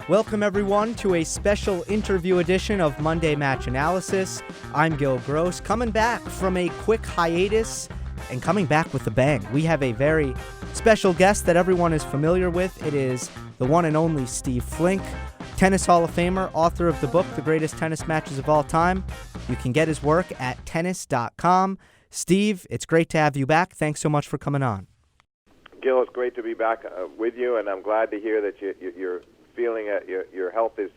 Welcome, everyone, to a special interview edition of Monday Match Analysis. I'm Gill Gross, coming back from a quick hiatus and coming back with a bang. We have a very special guest that everyone is familiar with. It is the one and only Steve Flink, Tennis Hall of Famer, author of the book, The Greatest Tennis Matches of All Time. You can get his work at tennis.com. Steve, it's great to have you back. Thanks so much for coming on. Gill, it's great to be back with you, and I'm glad to hear that you're feeling your health is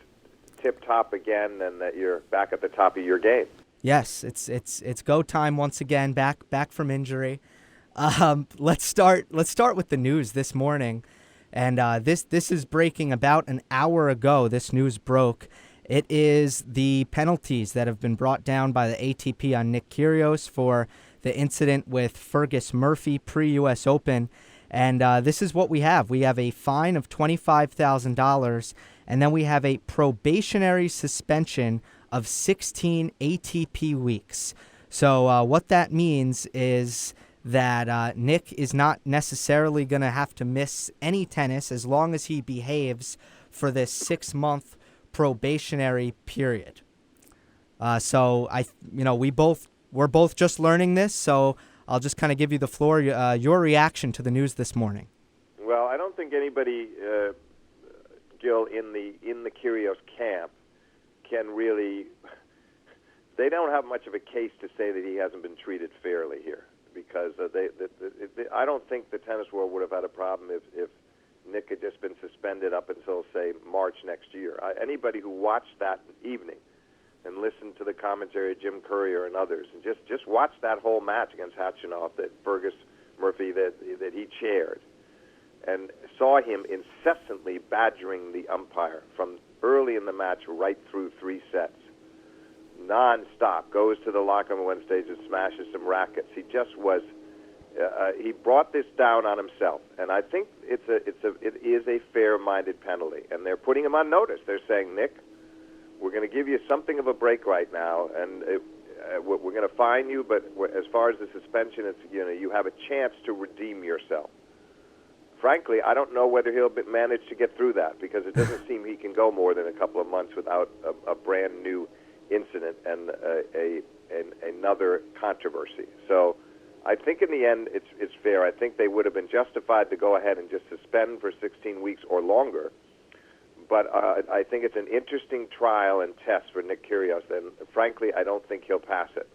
tip-top again and that you're back at the top of your game. Yes, it's go time once again, back from injury. Let's start with the news this morning. And this is breaking about an hour ago. This news broke. It is the penalties that have been brought down by the ATP on Nick Kyrgios for the incident with Fergus Murphy pre-US Open. And this is what we have. We have a fine of $25,000, and then we have a probationary suspension of 16 ATP weeks. So what that means is that Nick is not necessarily going to have to miss any tennis as long as he behaves for this 6-month probationary period. So we're both just learning this, so I'll just kind of give you the floor, your reaction to the news this morning. Well, I don't think anybody, Gill, in the Kyrgios camp can really. They don't have much of a case to say that he hasn't been treated fairly here, because I don't think the tennis world would have had a problem if Nick had just been suspended up until, say, March next year. Anybody who watched that evening and listen to the commentary of Jim Courier and others, and just watch that whole match against Khachanov that Fergus Murphy that he chaired, and saw him incessantly badgering the umpire from early in the match right through 3 sets, non-stop, goes to the locker room on stage and smashes some rackets. He just was. He brought this down on himself, and I think it is a fair-minded penalty, and they're putting him on notice. They're saying, Nick, we're going to give you something of a break right now, and we're going to fine you. But as far as the suspension, it's you have a chance to redeem yourself. Frankly, I don't know whether he'll manage to get through that, because it doesn't seem he can go more than a couple of months without a brand new incident and another controversy. So I think in the end it's fair. I think they would have been justified to go ahead and just suspend for 16 weeks or longer. But I think it's an interesting trial and test for Nick Kyrgios, and frankly, I don't think he'll pass it.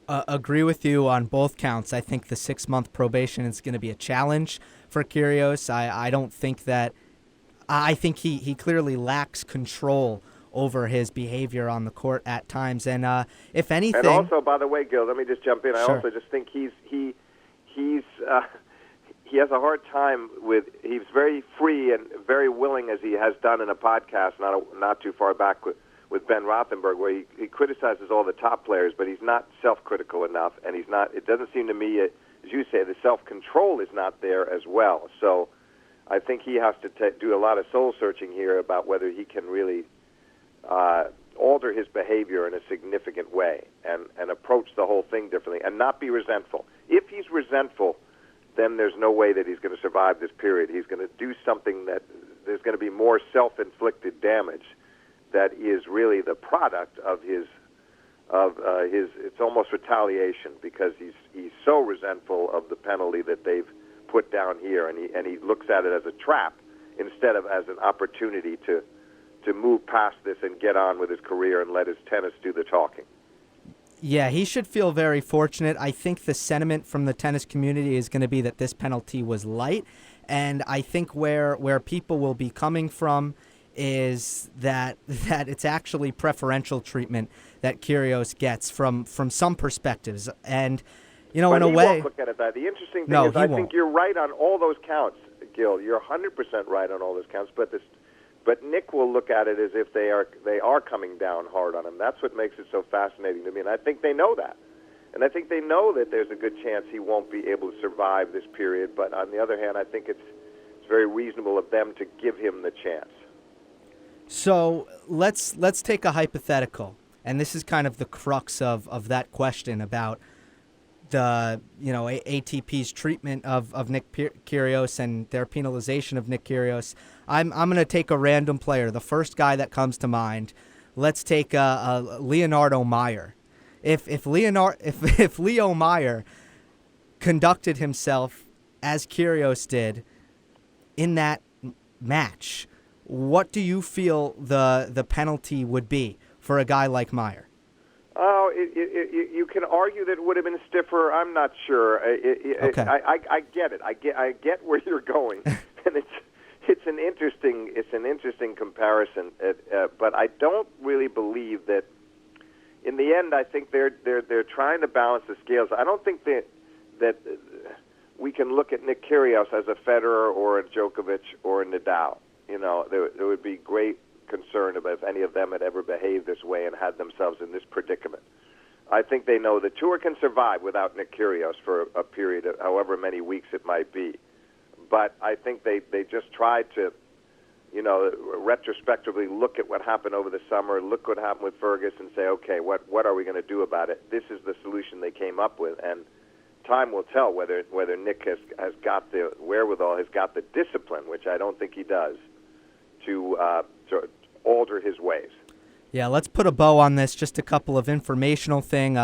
Agree with you on both counts. I think the 6-month probation is going to be a challenge for Kyrgios. I don't think that. I think he clearly lacks control over his behavior on the court at times, and if anything. And also, by the way, Gil, let me just jump in. Sure. I also just think he has a hard time with. He's very free and very willing, as he has done in a podcast not too far back with Ben Rothenberg, where he criticizes all the top players, but he's not self-critical enough, and he's not. It doesn't seem to me, as you say, the self-control is not there as well. So I think he has to do a lot of soul-searching here about whether he can really alter his behavior in a significant way and approach the whole thing differently and not be resentful. If he's resentful, then there's no way that he's going to survive this period. He's going to do something that there's going to be more self-inflicted damage that is really the product of his it's almost retaliation, because he's so resentful of the penalty that they've put down here, and he looks at it as a trap instead of as an opportunity to move past this and get on with his career and let his tennis do the talking. Yeah, he should feel very fortunate. I think the sentiment from the tennis community is going to be that this penalty was light, and I think where people will be coming from is that it's actually preferential treatment that Kyrgios gets from some perspectives, and in a way. But he won't look at it that. The interesting thing is, I won't. think you're right on all those counts, Gill. You're 100% right on all those counts, But Nick will look at it as if they are coming down hard on him. That's what makes it so fascinating to me, and I think they know that. And I think they know that there's a good chance he won't be able to survive this period. But on the other hand, I think it's very reasonable of them to give him the chance. So let's take a hypothetical, and this is kind of the crux of that question about the ATP's treatment of Nick Kyrgios and their penalization of Nick Kyrgios, I'm going to take a random player, the first guy that comes to mind. Let's take Leonardo Meyer. If Leo Meyer conducted himself as Kyrgios did in that match, what do you feel the penalty would be for a guy like Meyer? Oh, you can argue that it would have been stiffer. I'm not sure. Okay. I get it. I get where you're going, and it's an interesting comparison. But I don't really believe that. In the end, I think they're trying to balance the scales. I don't think that we can look at Nick Kyrgios as a Federer or a Djokovic or a Nadal. There would be great concern about if any of them had ever behaved this way and had themselves in this predicament. I think they know the tour can survive without Nick Kyrgios for a period of however many weeks it might be. But I think they just tried to, retrospectively look at what happened over the summer, look what happened with Fergus, and say, okay, what are we going to do about it? This is the solution they came up with, and time will tell whether Nick has got the wherewithal, has got the discipline, which I don't think he does, to alter his ways. Yeah, let's put a bow on this. Just a couple of informational things.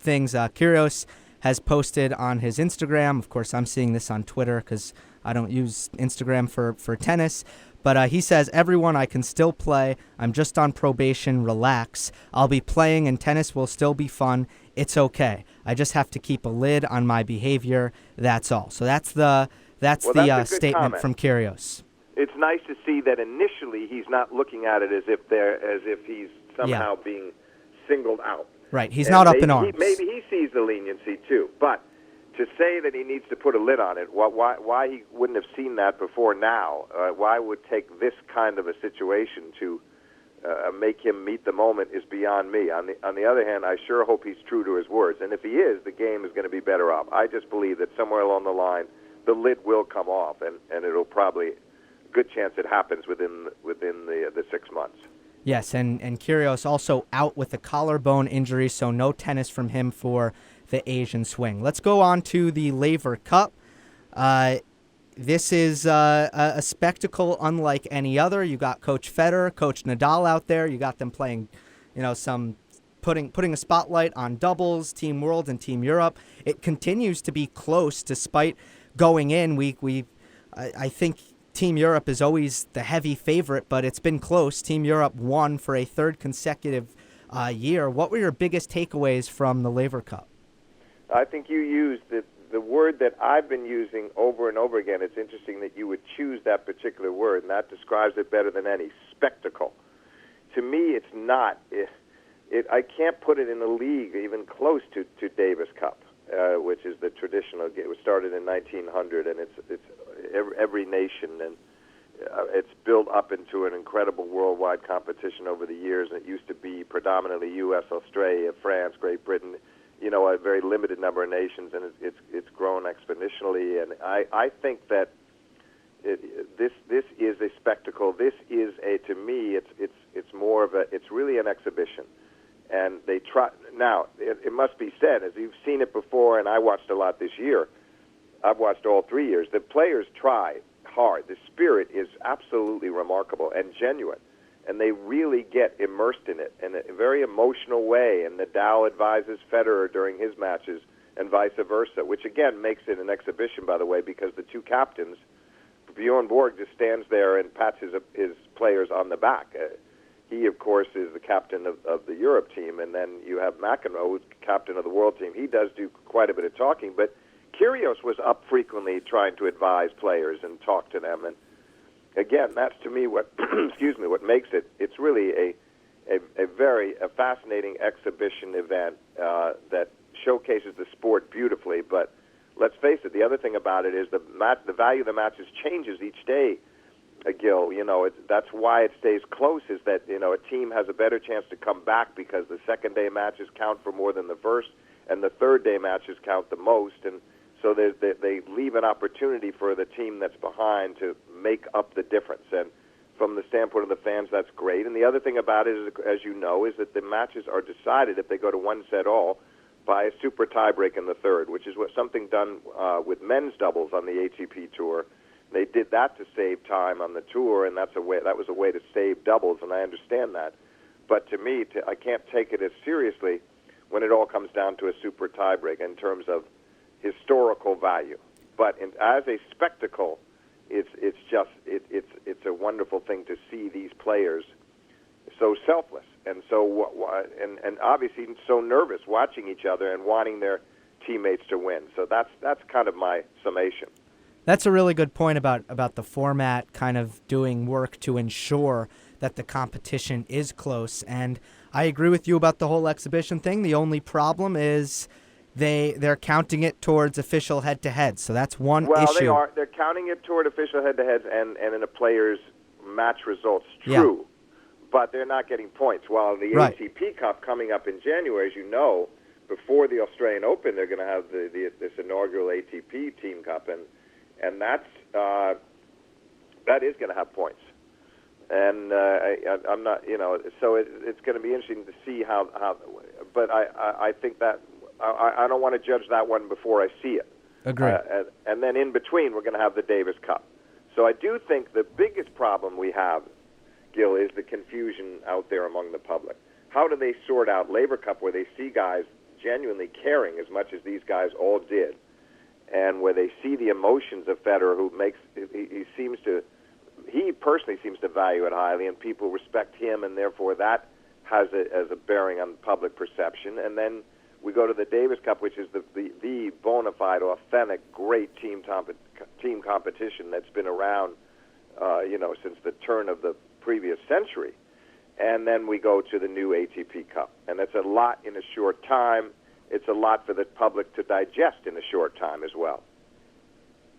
Kyrgios has posted on his Instagram. Of course, I'm seeing this on Twitter because I don't use Instagram for tennis. But he says, everyone, I can still play. I'm just on probation. Relax. I'll be playing and tennis will still be fun. It's okay. I just have to keep a lid on my behavior. That's all. So that's the statement comment from Kyrgios. It's nice to see that initially he's not looking at it as if he's somehow being singled out. Right. He's not up in arms. Maybe he sees the leniency too, but to say that he needs to put a lid on it, why he wouldn't have seen that before now? Why would take this kind of a situation to make him meet the moment is beyond me. On the other hand, I sure hope he's true to his words, and if he is, the game is going to be better off. I just believe that somewhere along the line, the lid will come off, and it'll probably good chance it happens within the 6 months. Yes, and Kyrgios also out with a collarbone injury, so no tennis from him for the Asian swing. Let's go on to the Laver Cup. This is a spectacle unlike any other. You got Coach Federer, Coach Nadal out there. You got them playing, some putting a spotlight on doubles, Team World and Team Europe. It continues to be close despite going in. I think Team Europe is always the heavy favorite, but it's been close. Team Europe won for a third consecutive year. What were your biggest takeaways from the Laver Cup? I think you used the word that I've been using over and over again. It's interesting that you would choose that particular word, and that describes it better than any. Spectacle. To me, it's not. I can't put it in a league even close to Davis Cup, which is the traditional game. It was started in 1900, and it's every nation, and it's built up into an incredible worldwide competition over the years. And it used to be predominantly U.S., Australia, France, Great Britain, a very limited number of nations, and it's grown exponentially. And I think that this is a spectacle. This is to me, it's more of it's really an exhibition. And they try now. It must be said, as you've seen it before, and I watched a lot this year. I've watched all 3 years. The players try hard. The spirit is absolutely remarkable and genuine, and they really get immersed in it in a very emotional way. And Nadal advises Federer during his matches, and vice versa, which again makes it an exhibition, by the way, because the two captains, Bjorn Borg just stands there and pats his players on the back. He, of course, is the captain of the Europe team, and then you have McEnroe, who's captain of the world team. He does do quite a bit of talking, but Kyrgios was up frequently trying to advise players and talk to them. And again, that's to me what what makes it. It's really a very fascinating exhibition event that showcases the sport beautifully. But let's face it, the other thing about it is the value of the matches changes each day. Gill, that's why it stays close, is that, a team has a better chance to come back because the second-day matches count for more than the first, and the third-day matches count the most, and so they leave an opportunity for the team that's behind to make up the difference. And from the standpoint of the fans, that's great. And the other thing about it, is, as you know, is that the matches are decided if they go to one set all by a super tiebreak in the third, which is something done with men's doubles on the ATP Tour. They did that to save time on the tour, and that was a way to save doubles, and I understand that. But to me, I can't take it as seriously when it all comes down to a super tiebreak in terms of historical value. But as a spectacle, it's a wonderful thing to see these players so selfless and and obviously so nervous watching each other and wanting their teammates to win. So that's kind of my summation. That's a really good point about the format kind of doing work to ensure that the competition is close. And I agree with you about the whole exhibition thing. The only problem is they're counting it towards official head-to-head. So that's one issue. Well, they are. They're counting it toward official head-to-heads and in a player's match results. True. Yeah. But they're not getting points. While the ATP Cup coming up in January, as you know, before the Australian Open, they're going to have this inaugural ATP Team Cup, and that is going to have points. And I'm not, so it's going to be interesting to see how. But I think that I don't want to judge that one before I see it. Agree. And then in between, we're going to have the Davis Cup. So I do think the biggest problem we have, Gill, is the confusion out there among the public. How do they sort out Laver Cup where they see guys genuinely caring as much as these guys all did, and where they see the emotions of Federer, who he personally seems to value it highly, and people respect him, and therefore that has a bearing on public perception. And then we go to the Davis Cup, which is the bona fide, authentic, great team competition that's been around, since the turn of the previous century. And then we go to the new ATP Cup, and it's a lot in a short time. It's a lot for the public to digest in a short time as well.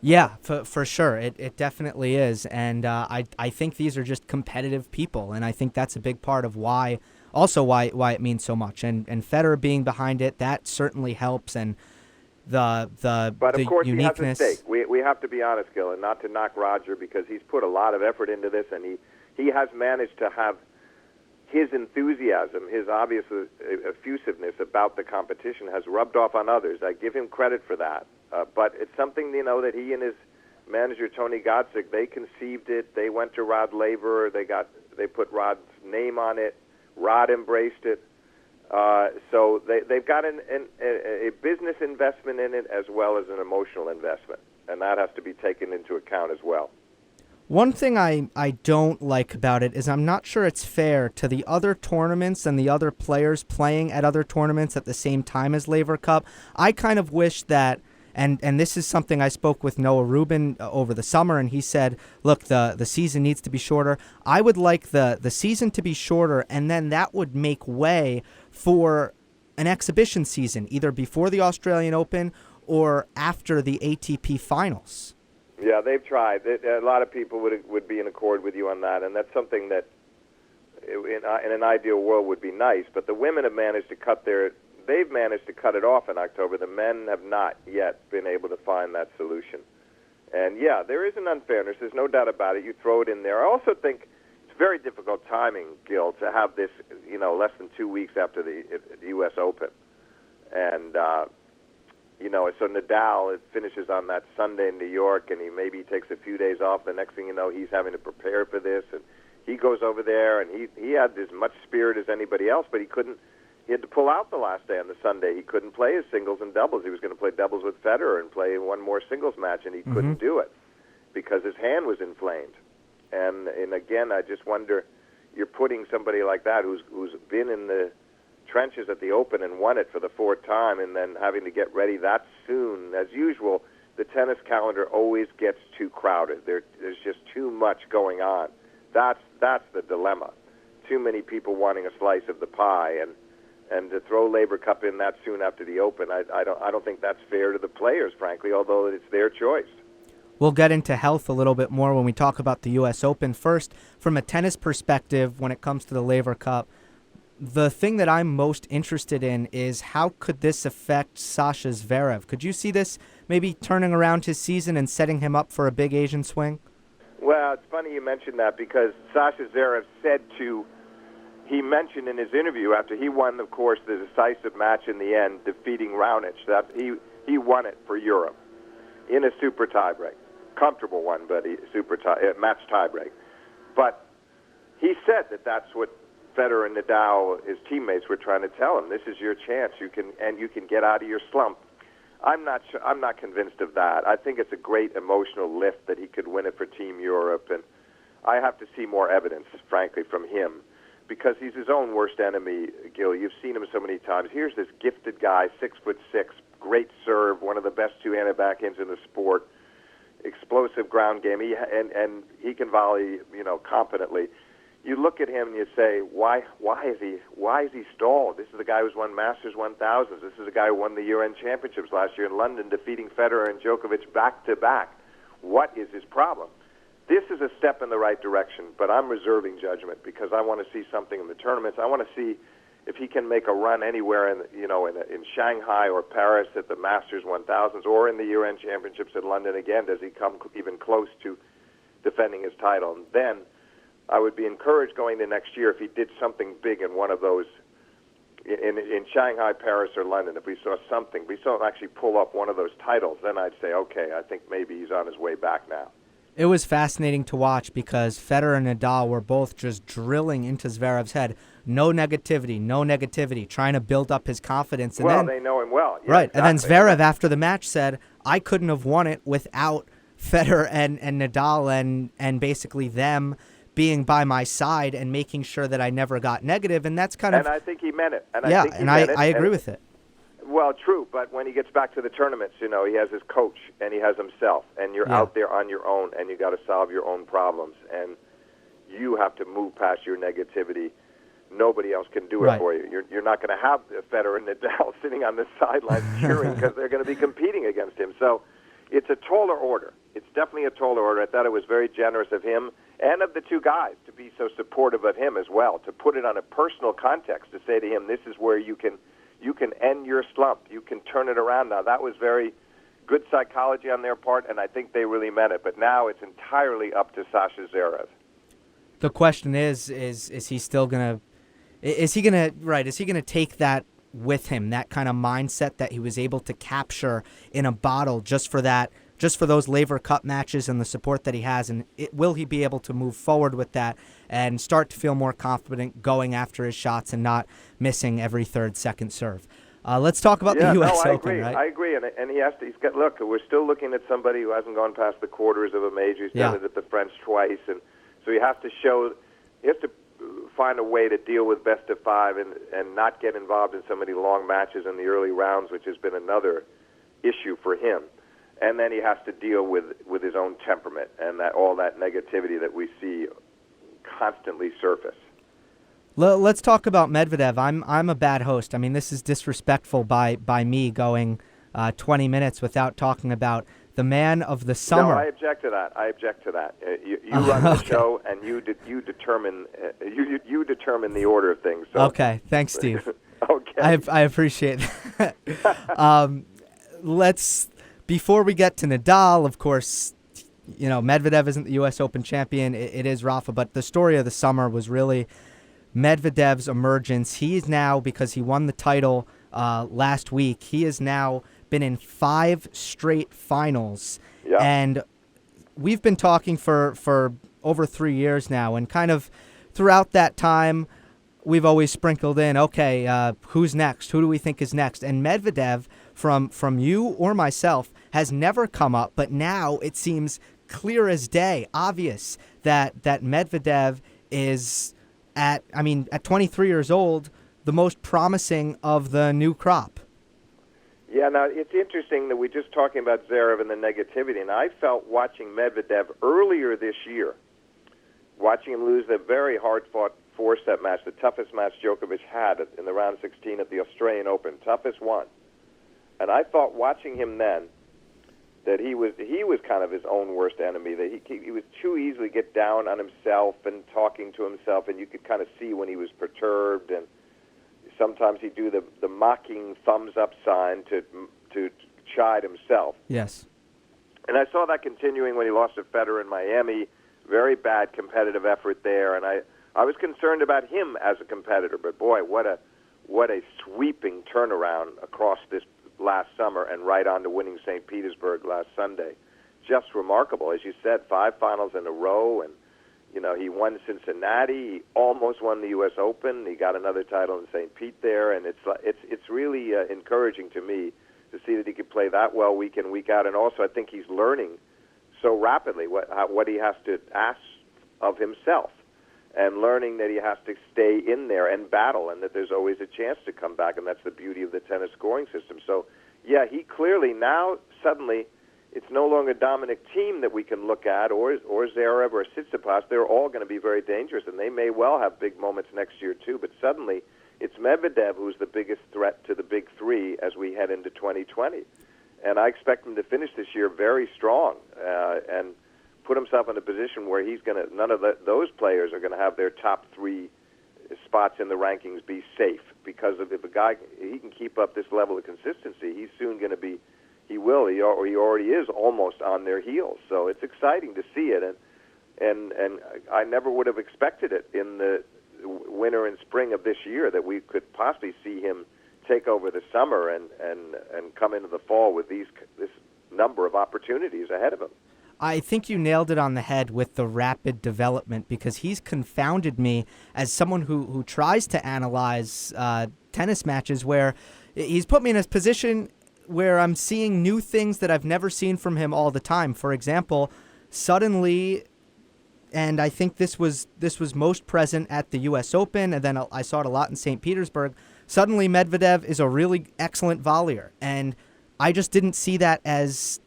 Yeah, for sure. It definitely is. And I think these are just competitive people, and I think that's a big part of why it means so much. And Federer being behind it, that certainly helps. And but of course uniqueness. He has a stake. We have to be honest, Gill, and not to knock Roger, because he's put a lot of effort into this, and he has managed to have his enthusiasm, his obvious effusiveness about the competition has rubbed off on others. I give him credit for that. But it's something, that he and his manager, Tony Godsick, they conceived it. They went to Rod Laver. They put Rod's name on it. Rod embraced it. So they've got a business investment in it as well as an emotional investment. And that has to be taken into account as well. One thing I don't like about it is I'm not sure it's fair to the other tournaments and the other players playing at other tournaments at the same time as Laver Cup. I kind of wish that, and this is something I spoke with Noah Rubin over the summer, and he said, look, the season needs to be shorter. I would like the season to be shorter, and then that would make way for an exhibition season, either before the Australian Open or after the ATP Finals. Yeah, they've tried. A lot of people would be in accord with you on that, and that's something that, in an ideal world, would be nice. But the women have managed to they've managed to cut it off in October. The men have not yet been able to find that solution. And yeah, there is an unfairness. There's no doubt about it. You throw it in there. I also think it's very difficult timing, Gill, to have this, less than 2 weeks after the U.S. Open, and. So Nadal, it finishes on that Sunday in New York, and he takes a few days off. The next thing you know, he's having to prepare for this, and he goes over there, and he had as much spirit as anybody else, but he had to pull out the last day on the Sunday. He couldn't play his singles and doubles. He was going to play doubles with Federer and play one more singles match, and he couldn't do it because his hand was inflamed. And again, I just wonder, you're putting somebody like that who's been in the trenches at the Open and won it for the fourth time, and then having to get ready that soon. As usual, the tennis calendar always gets too crowded. There's just too much going on. That's the dilemma. Too many people wanting a slice of the pie, and to throw Laver Cup in that soon after the Open, I don't think that's fair to the players, frankly, although it's their choice. We'll get into health a little bit more when we talk about the U.S. Open. First, from a tennis perspective, when it comes to the Laver Cup, the thing that I'm most interested in is how could this affect Sasha Zverev? Could you see this maybe turning around his season and setting him up for a big Asian swing? Well, it's funny you mentioned that, because Sasha Zverev said to he mentioned in his interview after he won, of course, the decisive match in the end, defeating Raonic, that he won it for Europe in a super tiebreak. Comfortable one, but match tiebreak. But he said that that's what Federer and Nadal, his teammates, were trying to tell him. This is your chance. You can get out of your slump. I'm not convinced of that. I think it's a great emotional lift that he could win it for Team Europe, and I have to see more evidence, frankly, from him, because he's his own worst enemy, Gill. You've seen him so many times. Here's this gifted guy, 6'6", great serve, one of the best two-handed backhands in the sport, explosive ground game, and he can volley, competently. You look at him and you say, why is he stalled? This is the guy who's won Masters 1000s. This is the guy who won the year-end championships last year in London, defeating Federer and Djokovic back-to-back. What is his problem? This is a step in the right direction, but I'm reserving judgment because I want to see something in the tournaments. I want to see if he can make a run anywhere in Shanghai or Paris at the Masters 1000s or in the year-end championships in London again. Does he come even close to defending his title? And then I would be encouraged going to next year if he did something big in one of those, in Shanghai, Paris, or London. If we saw something, we saw him actually pull up one of those titles, then I'd say, okay, I think maybe he's on his way back now. It was fascinating to watch because Federer and Nadal were both just drilling into Zverev's head. No negativity, trying to build up his confidence. And then, they know him well. Yeah, right, exactly. And then Zverev, after the match, said, I couldn't have won it without Federer and Nadal and basically them being by my side and making sure that I never got negative, and that's kind of... And I think he meant it. I agree with it. Well, true, but when he gets back to the tournaments, he has his coach and he has himself, and you're out there on your own, and you got to solve your own problems, and you have to move past your negativity. Nobody else can do it for you. You're not going to have Federer and Nadal sitting on the sidelines cheering because they're going to be competing against him. So it's a taller order. It's definitely a taller order. I thought it was very generous of him and of the two guys to be so supportive of him as well, to put it on a personal context, to say to him, this is where you can end your slump. You can turn it around now. That was very good psychology on their part, and I think they really meant it. But now it's entirely up to Sasha Zverev. The question is he still going to... Is he going to take that with him, that kind of mindset that he was able to capture in a bottle just for those Laver Cup matches and the support that he has, and will he be able to move forward with that and start to feel more confident going after his shots and not missing every third, second serve? Let's talk about the U.S. Open, right? I agree, and he has to. Look, we're still looking at somebody who hasn't gone past the quarters of a major. He's done it at the French twice, and so he has to find a way to deal with best of five and not get involved in so many long matches in the early rounds, which has been another issue for him. And then he has to deal with his own temperament and all that negativity that we see constantly surface. Let's talk about Medvedev. I'm a bad host. I mean, this is disrespectful by me going 20 minutes without talking about the man of the summer. No, I object to that. You run the show, and you determine you determine the order of things. So. Okay, thanks, Steve. Okay, I appreciate that. Before we get to Nadal, of course, Medvedev isn't the U.S. Open champion. It is Rafa, but the story of the summer was really Medvedev's emergence. He is now, because he won the title last week, he has now been in 5 straight finals. Yeah. And we've been talking for over 3 years now, and kind of throughout that time, we've always sprinkled in, okay, who's next? Who do we think is next? And Medvedev, from you or myself, has never come up, but now it seems clear as day, obvious, that Medvedev is at 23 years old, the most promising of the new crop. Yeah, now it's interesting that we're just talking about Zverev and the negativity, and I felt watching Medvedev earlier this year, watching him lose a very hard-fought 4-set match, the toughest match Djokovic had in the round 16 at the Australian Open, toughest one. And I thought watching him then that he was kind of his own worst enemy, that he was too easily get down on himself and talking to himself, and you could kind of see when he was perturbed, and sometimes he'd do the mocking thumbs-up sign to chide himself. Yes. And I saw that continuing when he lost to Federer in Miami. Very bad competitive effort there, and I was concerned about him as a competitor, but boy, what a sweeping turnaround across this last summer and right on to winning St. Petersburg last Sunday. Just remarkable. As you said, 5 finals in a row, and he won Cincinnati. He almost won the U.S. Open. He got another title in St. Pete there, and it's really encouraging to me to see that he could play that well week in, week out. And also, I think he's learning so rapidly what he has to ask of himself, and learning that he has to stay in there and battle, and that there's always a chance to come back, and that's the beauty of the tennis scoring system. So, yeah, he clearly now suddenly it's no longer Dominic Thiem that we can look at, or Zverev or Tsitsipas. They're all going to be very dangerous, and they may well have big moments next year too. But suddenly, it's Medvedev who's the biggest threat to the big three as we head into 2020. And I expect him to finish this year very strong and put himself in a position where he's going to. None of those players are going to have their top 3 spots in the rankings be safe, because if a guy he can keep up this level of consistency, he's soon going to be. He already is almost on their heels. So it's exciting to see it, and I never would have expected it in the winter and spring of this year that we could possibly see him take over the summer and come into the fall with this number of opportunities ahead of him. I think you nailed it on the head with the rapid development, because he's confounded me as someone who tries to analyze tennis matches, where he's put me in a position where I'm seeing new things that I've never seen from him all the time. For example, suddenly, and I think this was most present at the U.S. Open, and then I saw it a lot in St. Petersburg, suddenly Medvedev is a really excellent volleyer. And I just didn't see that as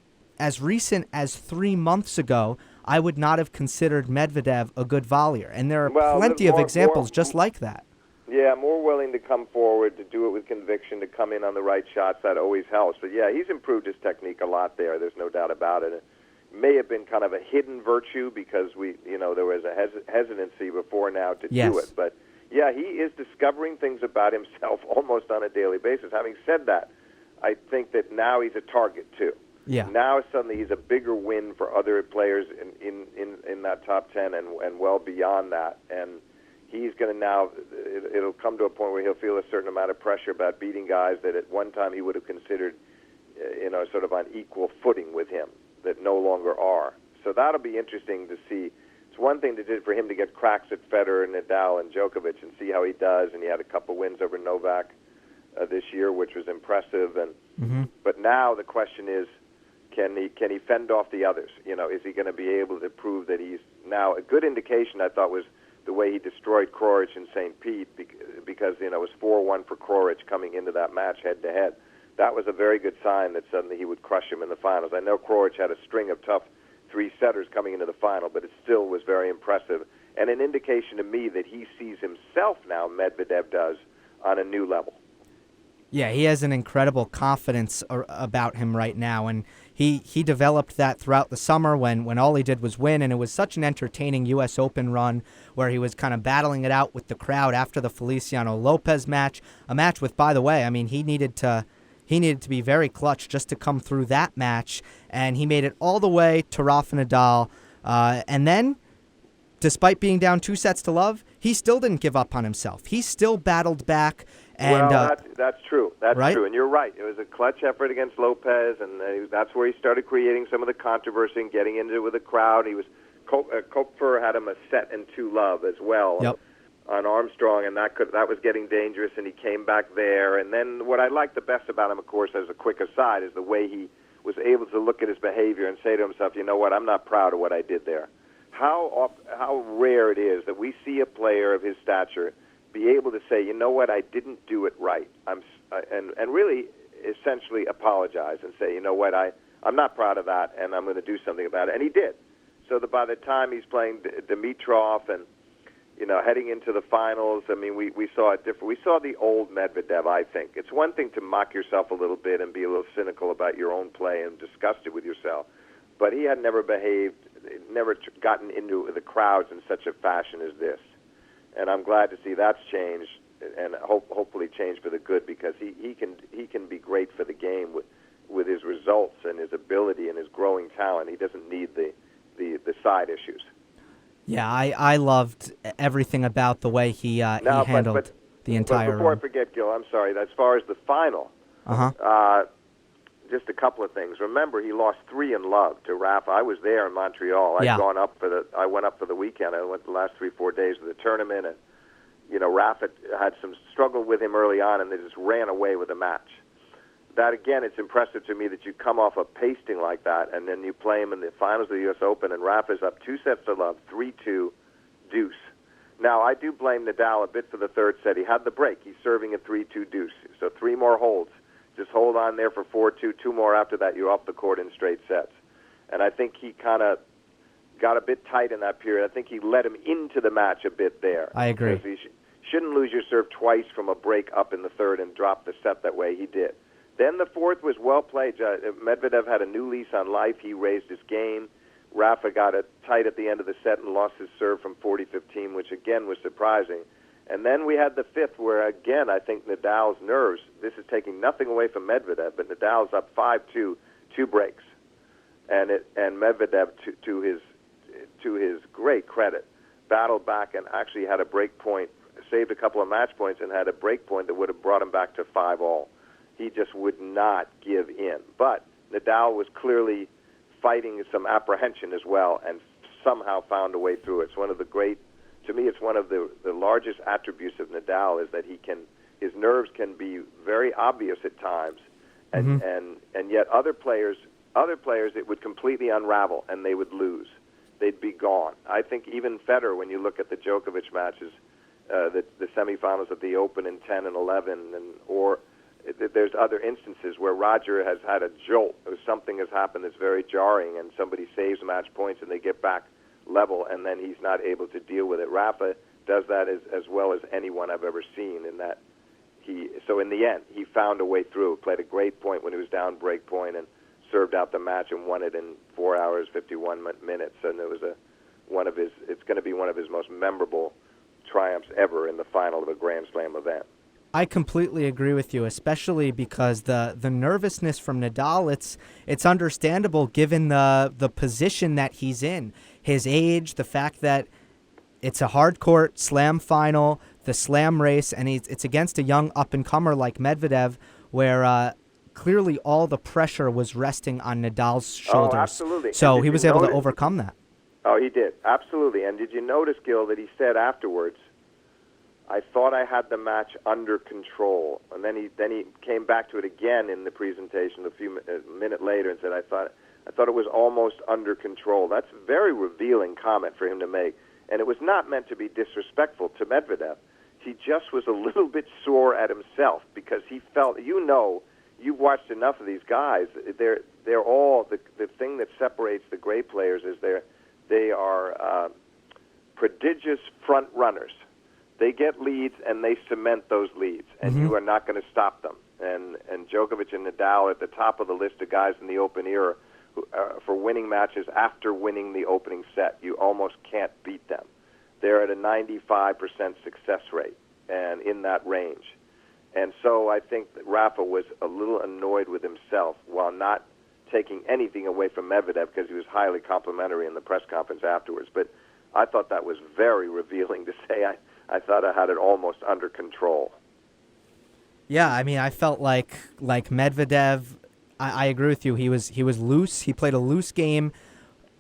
recent as 3 months ago. I would not have considered Medvedev a good volleyer. And there are plenty of examples just like that. Yeah, more willing to come forward, to do it with conviction, to come in on the right shots. That always helps. But, yeah, he's improved his technique a lot there. There's no doubt about it. It may have been kind of a hidden virtue because there was a hesitancy before now to do it. But, yeah, he is discovering things about himself almost on a daily basis. Having said that, I think that now he's a target, too. Yeah. Now suddenly he's a bigger win for other players in that top 10 and well beyond that. And he's going to now, it'll come to a point where he'll feel a certain amount of pressure about beating guys that at one time he would have considered, sort of on equal footing with him, that no longer are. So that'll be interesting to see. It's one thing for him to get cracks at Federer and Nadal and Djokovic and see how he does, and he had a couple wins over Novak this year, which was impressive. And But now the question is, can he fend off the others? Is he going to be able to prove that he's now a good indication? I thought was the way he destroyed Coric in St. Pete, because it was 4-1 for Coric coming into that match head-to-head. That was a very good sign that suddenly he would crush him in the finals. I know Coric had a string of tough 3-setters coming into the final, but it still was very impressive, and an indication to me that he sees himself now, Medvedev does, on a new level. Yeah, he has an incredible confidence about him right now, and he developed that throughout the summer when all he did was win, and it was such an entertaining U.S. Open run where he was kind of battling it out with the crowd after the Feliciano Lopez match, a match with, by the way, I mean, he needed to be very clutch just to come through that match, and he made it all the way to Rafael Nadal, and then, despite being down 2-0, he still didn't give up on himself. He still battled back. And, that's true. That's right? true, and you're right. It was a clutch effort against Lopez, and that's where he started creating some of the controversy and getting into it with the crowd. Kopfer had him a 7-2 as well on Armstrong, and that was getting dangerous, and he came back there. And then what I like the best about him, of course, as a quick aside, is the way he was able to look at his behavior and say to himself, you know what, I'm not proud of what I did there. How rare it is that we see a player of his stature be able to say, you know what, I didn't do it right, and really essentially apologize and say, you know what, I'm not proud of that, and I'm going to do something about it. And he did. So that by the time he's playing Dimitrov and heading into the finals, I mean, we saw it different. We saw the old Medvedev. I think it's one thing to mock yourself a little bit and be a little cynical about your own play and disgusted with yourself, but he had never gotten into the crowds in such a fashion as this. And I'm glad to see that's changed, and hopefully changed for the good, because he can be great for the game with his results and his ability and his growing talent. He doesn't need the side issues. Yeah, I loved everything about the way he Now, handled the but entire before I run. forget, Gil, I'm sorry. As far as the final, Uh-huh. just a couple of things. Remember, he lost 3 in love to Rafa. I was there in Montreal. Yeah. I went up for the weekend. I went the last 3-4 days of the tournament, and Rafa had some struggle with him early on, and they just ran away with the match. That again, it's impressive to me that you come off a pasting like that, and then you play him in the finals of the U.S. Open, and Rafa's up 2-0, 3-2, deuce. Now, I do blame Nadal a bit for the third set. He had the break. He's serving a 3-2 deuce. So 3 more holds. Just hold on there for 4-2. 2 more after that, you're off the court in straight sets. And I think he kind of got a bit tight in that period. I think he let him into the match a bit there. I agree. Because you shouldn't lose your serve twice from a break up in the third and drop the set that way. He did. Then the fourth was well played. Medvedev had a new lease on life. He raised his game. Rafa got it tight at the end of the set and lost his serve from 40-15, which again was surprising. And then we had the fifth where, again, I think Nadal's nerves, this is taking nothing away from Medvedev, but Nadal's up 5-2, 2 breaks. And Medvedev, to his great credit, battled back and actually had a break point, saved a couple of match points and had a break point that would have brought him back to 5-all. He just would not give in. But Nadal was clearly fighting some apprehension as well and somehow found a way through it. It's one of the great, to me, it's one of the largest attributes of Nadal is that his nerves can be very obvious at times, and yet other players it would completely unravel and they would lose. They'd be gone. I think even Federer, when you look at the Djokovic matches, the semifinals of the Open in 10 and 11, or there's other instances where Roger has had a jolt, or something has happened that's very jarring, and somebody saves match points and they get back level, and then he's not able to deal with it. Rafa does that as well as anyone I've ever seen. In that so in the end, he found a way through. Played a great point when he was down break point and served out the match and won it in 4 hours 51 minutes. And it was it's going to be one of his most memorable triumphs ever in the final of a Grand Slam event. I completely agree with you, especially because the nervousness from Nadal, it's understandable given the position that he's in, his age, the fact that it's a hard court slam final, the slam race, and it's against a young up-and-comer like Medvedev, where clearly all the pressure was resting on Nadal's shoulders. Oh, absolutely. So he was able to overcome that. Oh, he did, absolutely. And did you notice, Gill, that he said afterwards, I thought I had the match under control, and then he came back to it again in the presentation a minute later and said, I thought it was almost under control. That's a very revealing comment for him to make, and it was not meant to be disrespectful to Medvedev. He just was a little bit sore at himself because he felt, you've watched enough of these guys. They're all the thing that separates the great players is they are prodigious front runners. They get leads and they cement those leads, and you are not going to stop them. And Djokovic and Nadal are at the top of the list of guys in the Open era for winning matches after winning the opening set. You almost can't beat them. They're at a 95% success rate and in that range. And so I think that Rafa was a little annoyed with himself while not taking anything away from Medvedev because he was highly complimentary in the press conference afterwards. But I thought that was very revealing to say I thought I had it almost under control. Yeah, I mean, I felt like Medvedev. I agree with you. He was loose. He played a loose game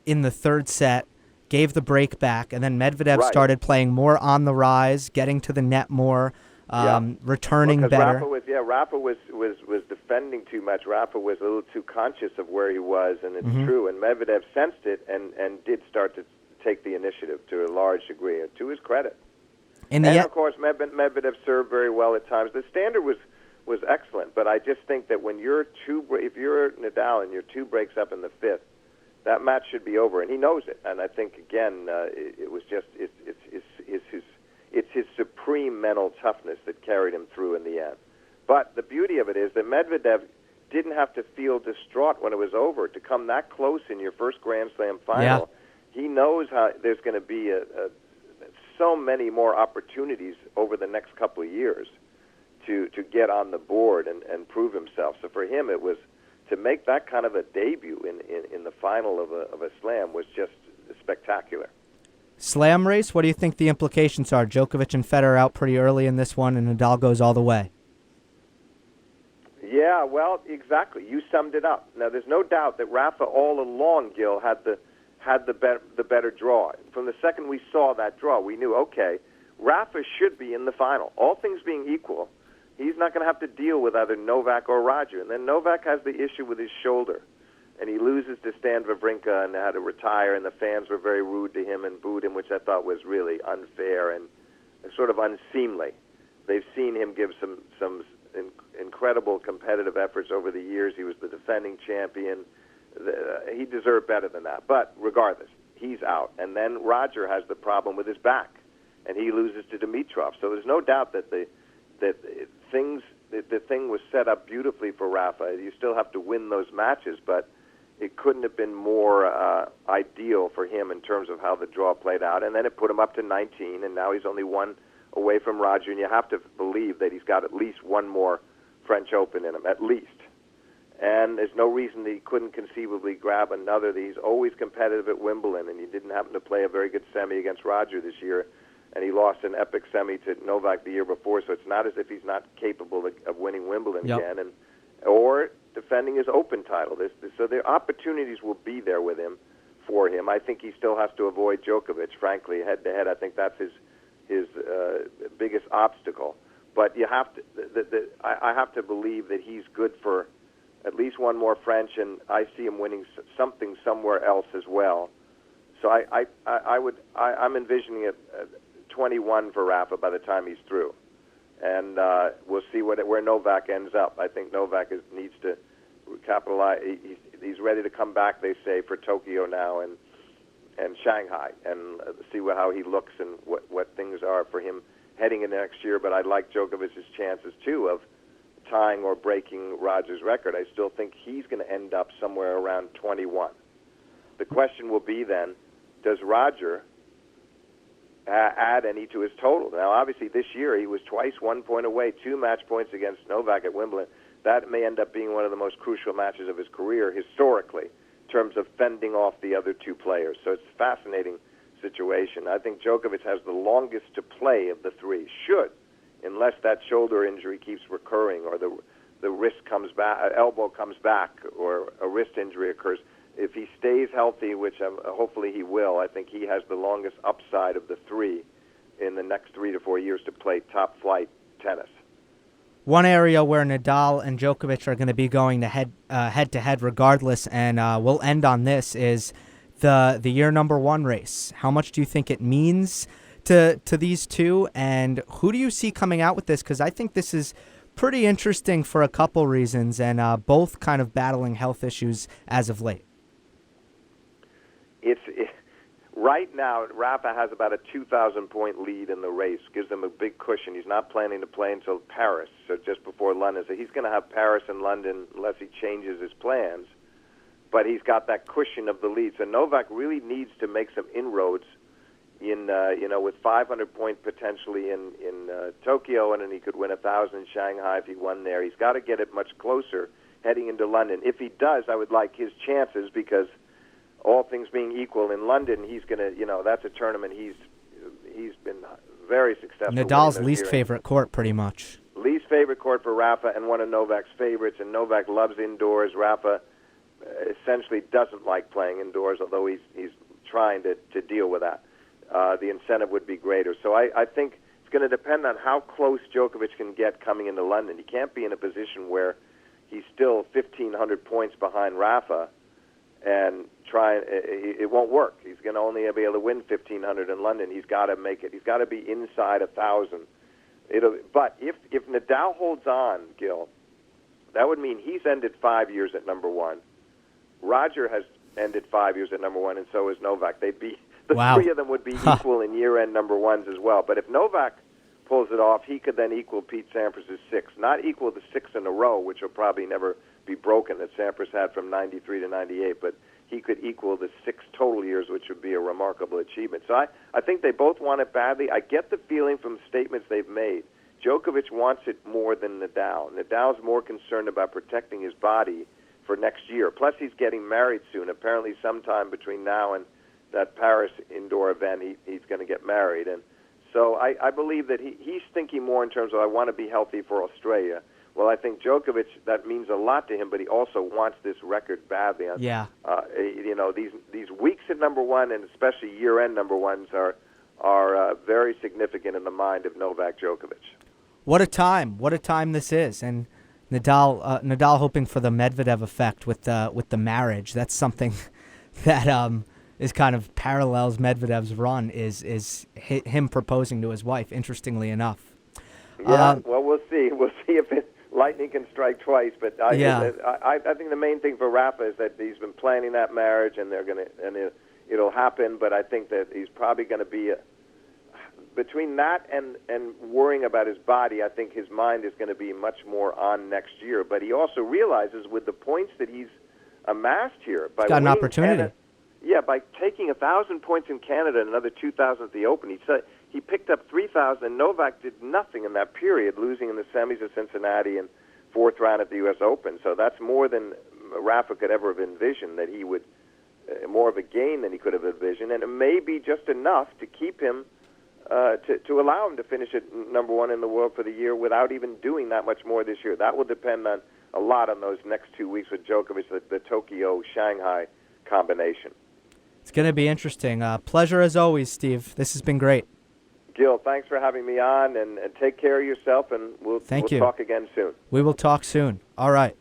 in the third set, gave the break back, and then Medvedev started playing more on the rise, getting to the net more, returning better. Rafa was defending too much. Rafa was a little too conscious of where he was, and it's true. And Medvedev sensed it and did start to take the initiative to a large degree, to his credit. And of course, Medvedev served very well at times. The standard was excellent, but I just think that when if you're Nadal and you're 2 breaks up in the fifth, that match should be over, and he knows it. And I think again, it was just it's his supreme mental toughness that carried him through in the end. But the beauty of it is that Medvedev didn't have to feel distraught when it was over. To come that close in your first Grand Slam final, he knows how there's going to be so many more opportunities over the next couple of years to get on the board and prove himself. So for him, it was to make that kind of a debut in the final of a slam was just spectacular. Slam race, what do you think the implications are? Djokovic and Federer out pretty early in this one, and Nadal goes all the way. Yeah, well, exactly. You summed it up. Now, there's no doubt that Rafa all along, Gill, had the better draw. From the second we saw that draw, we knew, okay, Rafa should be in the final. All things being equal, he's not going to have to deal with either Novak or Roger. And then Novak has the issue with his shoulder, and he loses to Stan Wawrinka and had to retire, and the fans were very rude to him and booed him, which I thought was really unfair and sort of unseemly. They've seen him give some incredible competitive efforts over the years. He was the defending champion. He deserved better than that. But regardless, he's out. And then Roger has the problem with his back, and he loses to Dimitrov. So there's no doubt that the thing was set up beautifully for Rafa. You still have to win those matches, but it couldn't have been more ideal for him in terms of how the draw played out. And then it put him up to 19, and now he's only one away from Roger, and you have to believe that he's got at least one more French Open in him, at least. And there's no reason that he couldn't conceivably grab another. He's always competitive at Wimbledon, and he didn't happen to play a very good semi against Roger this year, and he lost an epic semi to Novak the year before, so it's not as if he's not capable of winning Wimbledon again, or defending his Open title. So the opportunities will be there with him, for him. I think he still has to avoid Djokovic, frankly, head-to-head. I think that's his biggest obstacle. But you have to. I have to believe that he's good for at least one more French, and I see him winning something somewhere else as well. So I'm envisioning it 21 for Rafa by the time he's through, and we'll see where Novak ends up. I think Novak needs to capitalize. He's ready to come back, they say, for Tokyo now and Shanghai, and see how he looks and what things are for him heading into next year. But I like Djokovic's chances, too, of tying or breaking Roger's record. I still think he's going to end up somewhere around 21. The question will be then, does Roger add any to his total? Now, obviously, this year he was twice 1 point away, 2 match points against Novak at Wimbledon. That may end up being one of the most crucial matches of his career historically, in terms of fending off the other two players. So it's a fascinating situation. I think Djokovic has the longest to play of the three, unless that shoulder injury keeps recurring or the wrist comes back, elbow comes back, or a wrist injury occurs. If he stays healthy, which hopefully he will, I think he has the longest upside of the three in the next 3 to 4 years to play top-flight tennis. One area where Nadal and Djokovic are going to be going to head-to-head regardless, and we'll end on this, is the year number one race. How much do you think it means to these two, and who do you see coming out with this? Because I think this is pretty interesting for a couple reasons, and both kind of battling health issues as of late. Right now, Rafa has about a 2,000-point lead in the race, gives him a big cushion. He's not planning to play until Paris, so just before London. So he's going to have Paris and London unless he changes his plans. But he's got that cushion of the lead. So Novak really needs to make some inroads in, with 500 points potentially in Tokyo, and then he could win 1,000 in Shanghai if he won there. He's got to get it much closer heading into London. If he does, I would like his chances, because all things being equal, in London, he's going to, that's a tournament he's been very successful. Nadal's least favorite court, pretty much. Least favorite court for Rafa, and one of Novak's favorites, and Novak loves indoors. Rafa essentially doesn't like playing indoors, although he's trying to deal with that. The incentive would be greater. So I think it's going to depend on how close Djokovic can get coming into London. He can't be in a position where he's still 1,500 points behind Rafa, and it won't work. He's going to only be able to win 1,500 in London. He's got to make it. He's got to be inside 1,000. But if Nadal holds on, Gill, that would mean he's ended 5 years at number one. Roger has ended 5 years at number one, and so is Novak. They'd be three of them would be equal in year-end number ones as well. But if Novak pulls it off, he could then equal Pete Sampras's 6. Not equal the 6 in a row, which will probably never be broken, that Sampras had from 93 to 98, but he could equal the 6 total years, which would be a remarkable achievement. So I think they both want it badly. I get the feeling from statements they've made, Djokovic wants it more than Nadal. Nadal's more concerned about protecting his body for next year. Plus, he's getting married soon, apparently sometime between now and that Paris indoor event, he's going to get married. And so I believe that he's thinking more in terms of, I want to be healthy for Australia. Well, I think Djokovic, that means a lot to him, but he also wants this record badly. Yeah. These weeks at number one, and especially year-end number ones, are very significant in the mind of Novak Djokovic. What a time! What a time this is, and Nadal hoping for the Medvedev effect with the marriage. That's something that is kind of parallels Medvedev's run. Is him proposing to his wife? Interestingly enough. Yeah. Well, we'll see. We'll see if lightning can strike twice. But I think the main thing for Rafa is that he's been planning that marriage, and it'll happen. But I think that he's probably going to be between that and worrying about his body. I think his mind is going to be much more on next year. But he also realizes with the points that he's amassed here, by got an opportunity. By taking 1,000 points in Canada and another 2,000 at the Open, he picked up 3,000. And Novak did nothing in that period, losing in the semis of Cincinnati and fourth round at the U.S. Open. So that's more than Rafa could ever have envisioned, that he would more of a gain than he could have envisioned, and it may be just enough to keep him to allow him to finish at number one in the world for the year without even doing that much more this year. That will depend a lot on those next 2 weeks with Djokovic, the Tokyo-Shanghai combination. It's going to be interesting. Pleasure as always, Steve. This has been great. Gill, thanks for having me on, and take care of yourself, and we'll talk again soon. We will talk soon. All right.